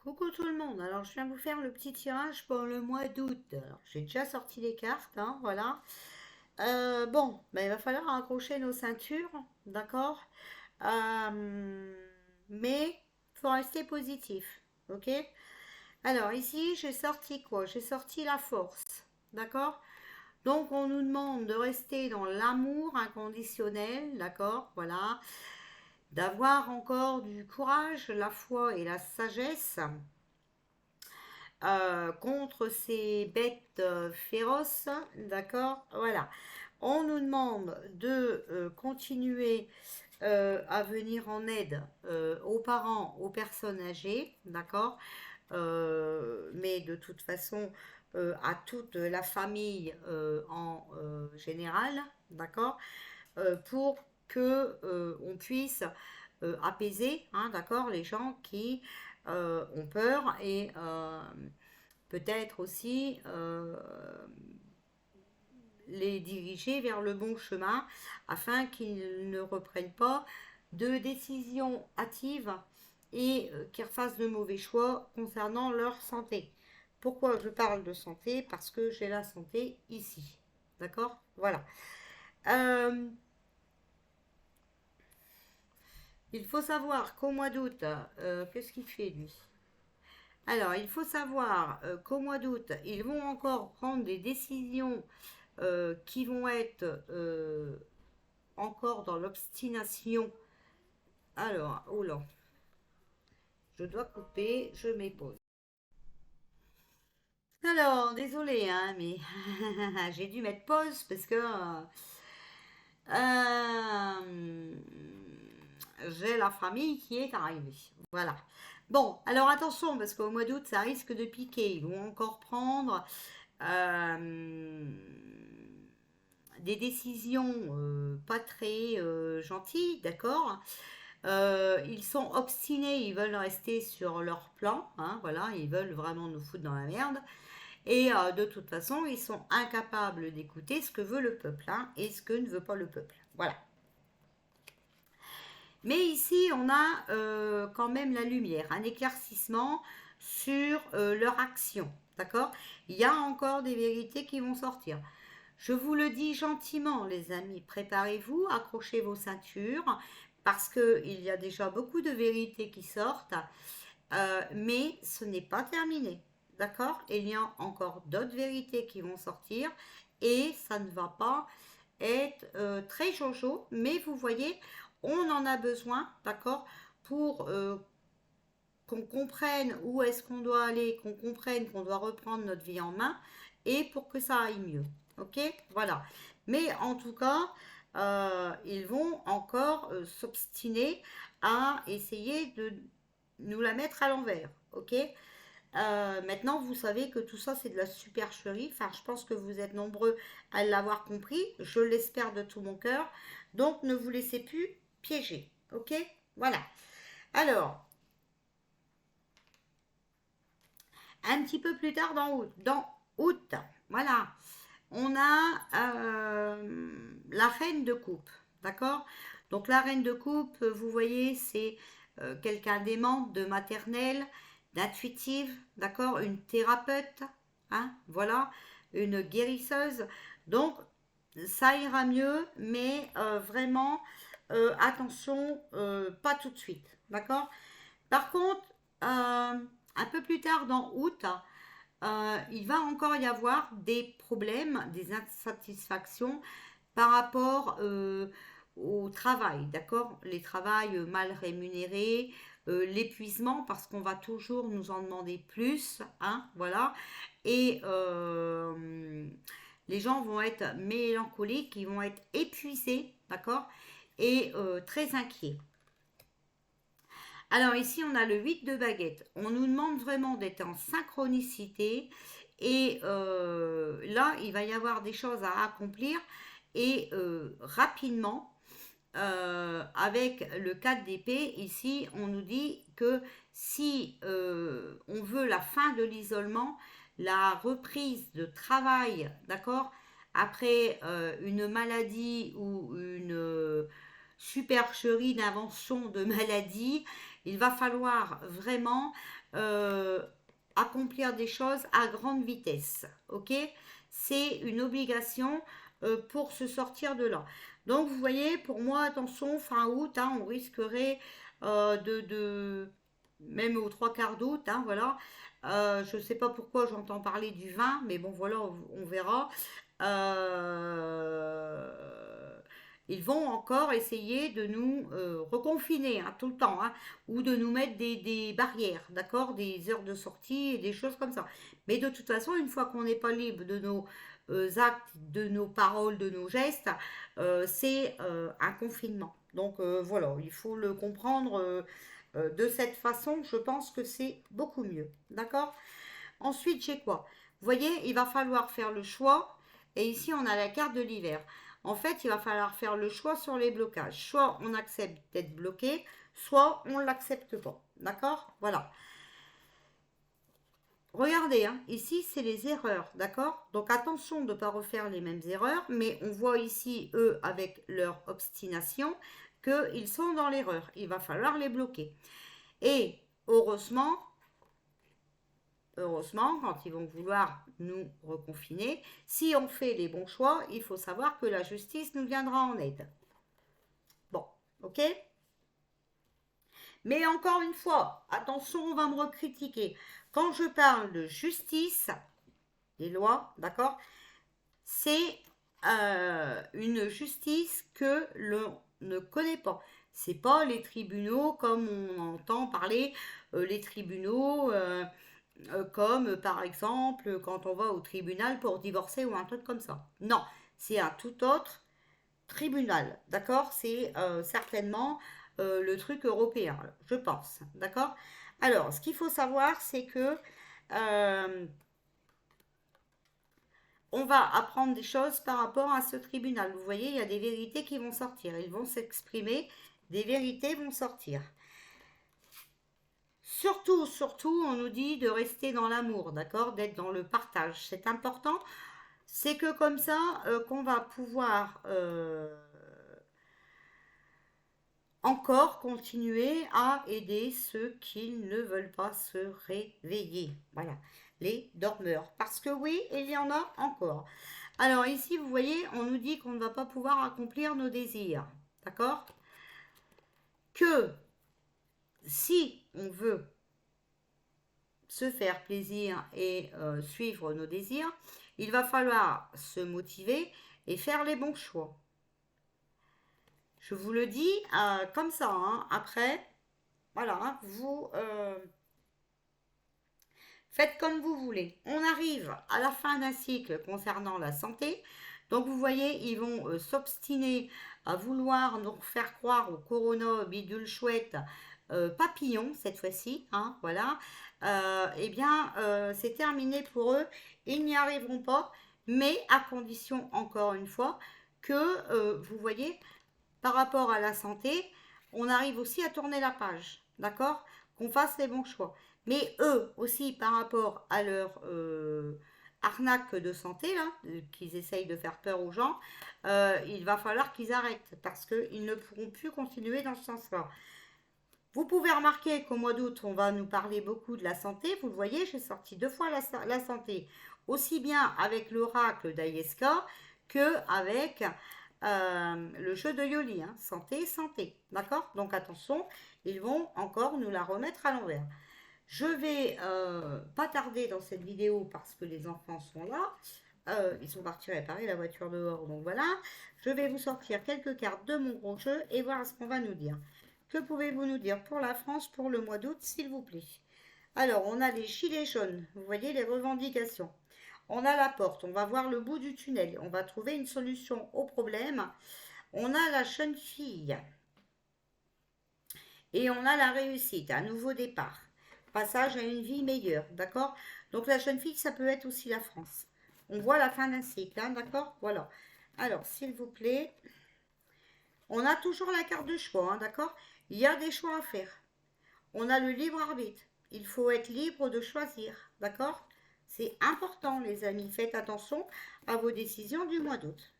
Coucou tout le monde, alors je viens vous faire le petit tirage pour le mois d'août. Alors j'ai déjà sorti les cartes, hein, voilà. Bon, ben, il va falloir accrocher nos ceintures, d'accord. Euh, mais il faut rester positif, ok. Alors ici j'ai sorti quoi? J'ai sorti la force, d'accord. Donc on nous demande de rester dans l'amour inconditionnel, d'accord, voilà. D'avoir encore du courage, la foi et la sagesse contre ces bêtes féroces, d'accord? Voilà. On nous demande de continuer à venir en aide aux parents, aux personnes âgées, d'accord? Mais de toute façon, à toute la famille en général, d'accord? Pour que on puisse apaiser, hein, d'accord, les gens qui ont peur et peut-être aussi les diriger vers le bon chemin afin qu'ils ne reprennent pas de décisions hâtives et qu'ils fassent de mauvais choix concernant leur santé. Pourquoi je parle de santé? Parce que j'ai la santé ici. D'accord. Voilà. Euh, il faut savoir qu'au mois d'août, qu'est-ce qu'il fait lui? Alors, il faut savoir qu'au mois d'août, ils vont encore prendre des décisions qui vont être encore dans l'obstination. Alors, oh là, je dois couper, je m'épose. Alors, désolé, hein, mais j'ai dû mettre pause parce que euh, j'ai la famille qui est arrivée. Voilà. Bon, alors attention, parce qu'au mois d'août, ça risque de piquer. Ils vont encore prendre euh, des décisions pas très gentilles, d'accord. Ils sont obstinés, ils veulent rester sur leur plan, hein, voilà, ils veulent vraiment nous foutre dans la merde. Et de toute façon, ils sont incapables d'écouter ce que veut le peuple, hein, et ce que ne veut pas le peuple. Voilà. Mais ici, on a quand même la lumière, un éclaircissement sur leur action. D'accord. Il y a encore des vérités qui vont sortir. Je vous le dis gentiment, les amis, préparez-vous, accrochez vos ceintures, parce qu'il y a déjà beaucoup de vérités qui sortent, mais ce n'est pas terminé. D'accord. Il y a encore d'autres vérités qui vont sortir, et ça ne va pas être très jojo, mais vous voyez, on en a besoin, d'accord, pour qu'on comprenne où est-ce qu'on doit aller, qu'on comprenne qu'on doit reprendre notre vie en main et pour que ça aille mieux. Ok. Voilà. Mais en tout cas, ils vont encore s'obstiner à essayer de nous la mettre à l'envers. Ok. Maintenant, vous savez que tout ça, c'est de la supercherie. Enfin, je pense que vous êtes nombreux à l'avoir compris. Je l'espère de tout mon cœur. Donc, ne vous laissez plus piéger. Ok. Voilà. Alors, un petit peu plus tard dans août, voilà, on a la reine de coupe, d'accord. Donc la reine de coupe, vous voyez, c'est quelqu'un d'aimante, de maternelle, d'intuitive, d'accord, une thérapeute, hein, voilà, une guérisseuse. Donc ça ira mieux, mais vraiment attention, pas tout de suite, d'accord. Par contre, un peu plus tard dans août, il va encore y avoir des problèmes, des insatisfactions par rapport au travail, d'accord. Les travails mal rémunérés, l'épuisement parce qu'on va toujours nous en demander plus, hein, voilà. Et les gens vont être mélancoliques, ils vont être épuisés, d'accord, et très inquiets. Alors ici, on a le 8 de baguette. On nous demande vraiment d'être en synchronicité. Et là, il va y avoir des choses à accomplir. Et rapidement, avec le 4 d'épée, ici, on nous dit que si on veut la fin de l'isolement, la reprise de travail, d'accord, après une maladie ou une supercherie d'invention de maladie, Il va falloir vraiment accomplir des choses à grande vitesse. Ok? C'est une obligation pour se sortir de là. Donc, vous voyez, pour moi, attention, fin août, hein, on risquerait même aux trois quarts d'août, hein, voilà. Je ne sais pas pourquoi j'entends parler du 20, mais bon, voilà, on verra. Ils vont encore essayer de nous reconfiner hein, tout le temps, hein, ou de nous mettre des barrières, d'accord, des heures de sortie et des choses comme ça. Mais de toute façon, une fois qu'on n'est pas libre de nos actes, de nos paroles, de nos gestes, c'est un confinement. Donc voilà, il faut le comprendre de cette façon. Je pense que c'est beaucoup mieux, d'accord. Ensuite, j'ai quoi? Vous voyez, il va falloir faire le choix. Et ici, on a la carte de l'hiver. En fait, il va falloir faire le choix sur les blocages. Soit on accepte d'être bloqué, soit on ne l'accepte pas. D'accord? Voilà. Regardez, hein, ici, c'est les erreurs. D'accord? Donc, attention de ne pas refaire les mêmes erreurs. Mais on voit ici, eux, avec leur obstination, qu'ils sont dans l'erreur. Il va falloir les bloquer. Et heureusement, quand ils vont vouloir nous reconfiner, si on fait les bons choix, il faut savoir que la justice nous viendra en aide. Bon, ok? Mais encore une fois, attention, on va me recritiquer. Quand je parle de justice, les lois, d'accord, c'est une justice que l'on ne connaît pas. C'est pas les tribunaux comme on entend parler, les tribunaux comme par exemple quand on va au tribunal pour divorcer ou un truc comme ça. Non, c'est un tout autre tribunal, d'accord. C'est certainement le truc européen, je pense, d'accord. Alors, ce qu'il faut savoir, c'est que euh, on va apprendre des choses par rapport à ce tribunal. Vous voyez, il y a des vérités qui vont sortir, ils vont s'exprimer, des vérités vont sortir. Surtout, on nous dit de rester dans l'amour, d'accord, d'être dans le partage. C'est important. C'est que comme ça qu'on va pouvoir encore continuer à aider ceux qui ne veulent pas se réveiller. Voilà, les dormeurs. Parce que oui, il y en a encore. Alors ici, vous voyez, on nous dit qu'on ne va pas pouvoir accomplir nos désirs. D'accord? Que si on veut se faire plaisir et suivre nos désirs, il va falloir se motiver et faire les bons choix. Je vous le dis comme ça. Hein. Après, voilà, hein, vous faites comme vous voulez. On arrive à la fin d'un cycle concernant la santé. Donc vous voyez, ils vont s'obstiner à vouloir nous faire croire au corona bidule chouette papillon cette fois-ci. Hein, voilà. Eh bien, c'est terminé pour eux. Ils n'y arriveront pas, mais à condition, encore une fois, que vous voyez, par rapport à la santé, on arrive aussi à tourner la page, d'accord? Qu'on fasse les bons choix. Mais eux aussi, par rapport à leur arnaque de santé, là, qu'ils essayent de faire peur aux gens, il va falloir qu'ils arrêtent parce qu'ils ne pourront plus continuer dans ce sens-là. Vous pouvez remarquer qu'au mois d'août, on va nous parler beaucoup de la santé. Vous le voyez, j'ai sorti 2 fois la santé, aussi bien avec l'oracle d'Ayeska que avec le jeu de Yoli. Hein. Santé, santé. D'accord? Donc attention, ils vont encore nous la remettre à l'envers. Je vais pas tarder dans cette vidéo parce que les enfants sont là. Ils sont partis réparer la voiture dehors. Donc voilà, je vais vous sortir quelques cartes de mon gros jeu et voir ce qu'on va nous dire. Que pouvez-vous nous dire pour la France pour le mois d'août, s'il vous plaît? Alors, on a les gilets jaunes, vous voyez les revendications. On a la porte, on va voir le bout du tunnel, on va trouver une solution au problème. On a la jeune fille. Et on a la réussite, un nouveau départ. Passage à une vie meilleure, d'accord? Donc la jeune fille, ça peut être aussi la France. On voit la fin d'un cycle, hein, d'accord? Voilà. Alors, s'il vous plaît, on a toujours la carte de choix, hein, d'accord? Il y a des choix à faire. On a le libre arbitre. Il faut être libre de choisir, d'accord? C'est important, les amis. Faites attention à vos décisions du mois d'août.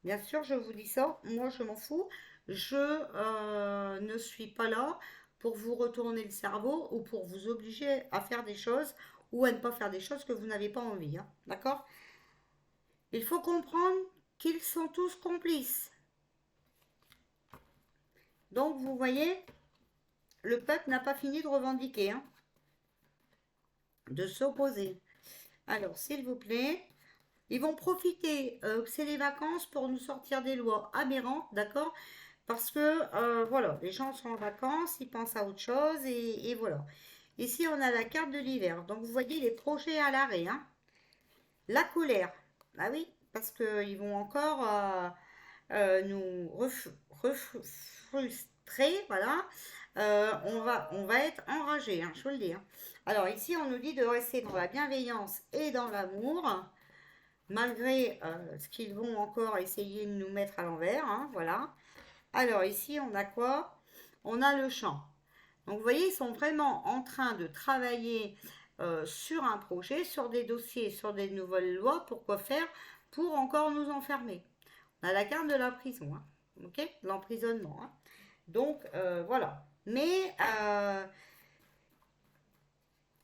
Bien sûr, je vous dis ça. Moi, je m'en fous. Je ne suis pas là pour vous retourner le cerveau ou pour vous obliger à faire des choses ou à ne pas faire des choses que vous n'avez pas envie. Hein. D'accord? Il faut comprendre qu'ils sont tous complices. Donc, vous voyez, le peuple n'a pas fini de revendiquer, hein, de s'opposer. Alors, s'il vous plaît, ils vont profiter, c'est les vacances, pour nous sortir des lois aberrantes, d'accord? Parce que, voilà, les gens sont en vacances, ils pensent à autre chose, et voilà. Ici, on a la carte de l'hiver. Donc, vous voyez les projets à l'arrêt, hein. La colère. Ah oui, parce qu'ils vont encore nous frustrer, voilà. On va être enragé, hein, je vous le dis. Hein. Alors ici, on nous dit de rester dans la bienveillance et dans l'amour, malgré ce qu'ils vont encore essayer de nous mettre à l'envers, hein, voilà. Alors ici, on a quoi? On a le champ. Donc vous voyez, ils sont vraiment en train de travailler sur un projet, sur des dossiers, sur des nouvelles lois. Pourquoi faire? Pour encore nous enfermer. On a la carte de la prison, hein, ok? L'emprisonnement. Hein. Donc voilà. Mais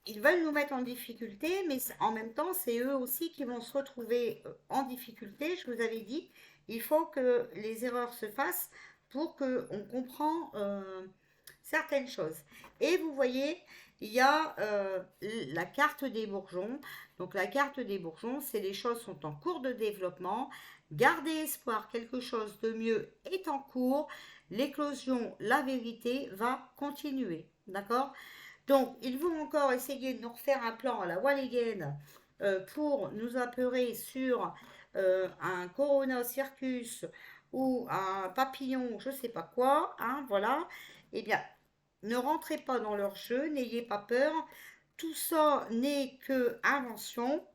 ils veulent nous mettre en difficulté, mais en même temps, c'est eux aussi qui vont se retrouver en difficulté. Je vous avais dit, il faut que les erreurs se fassent pour qu'on comprenne certaines choses. Et vous voyez, il y a la carte des bourgeons. Donc la carte des bourgeons, c'est les choses sont en cours de développement. Gardez espoir, quelque chose de mieux est en cours. L'éclosion, la vérité va continuer. D'accord? Donc, ils vont encore essayer de nous refaire un plan à la Walligen pour nous apeurer sur un Corona Circus ou un papillon, je ne sais pas quoi, hein, voilà. Eh bien, ne rentrez pas dans leur jeu, n'ayez pas peur. Tout ça n'est que invention.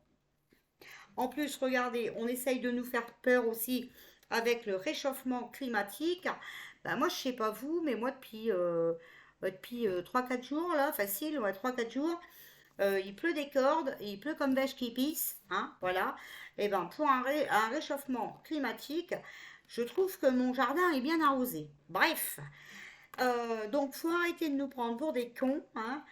En plus, regardez, on essaye de nous faire peur aussi avec le réchauffement climatique. Ben, moi, je sais pas vous, mais moi, depuis 3-4 jours, là, facile, ouais, 3-4 jours, il pleut des cordes, il pleut comme vache qui pisse, hein, voilà. Et ben, pour un réchauffement climatique, je trouve que mon jardin est bien arrosé. Bref, donc faut arrêter de nous prendre pour des cons, hein,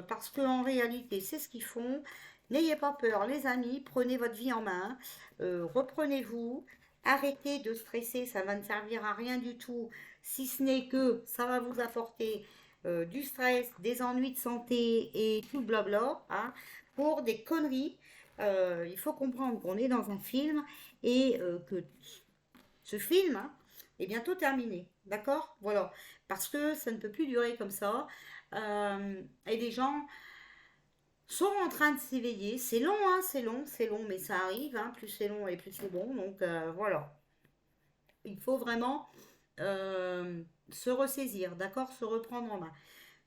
parce qu'en réalité, c'est ce qu'ils font. N'ayez pas peur, les amis, prenez votre vie en main, reprenez-vous, arrêtez de stresser, ça va ne servir à rien du tout, si ce n'est que ça va vous apporter du stress, des ennuis de santé et tout blabla, hein, pour des conneries. Il faut comprendre qu'on est dans un film et que ce film hein, est bientôt terminé. D'accord? Voilà. Parce que ça ne peut plus durer comme ça. Et les gens sont en train de s'éveiller. C'est long, hein, c'est long, mais ça arrive. Hein, plus c'est long et plus c'est bon. Donc voilà. Il faut vraiment se ressaisir, d'accord? Se reprendre en main.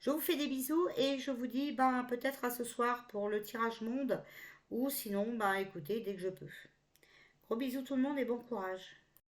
Je vous fais des bisous et je vous dis ben, peut-être à ce soir pour le tirage monde ou sinon, ben, écoutez, dès que je peux. Gros bisous tout le monde et bon courage.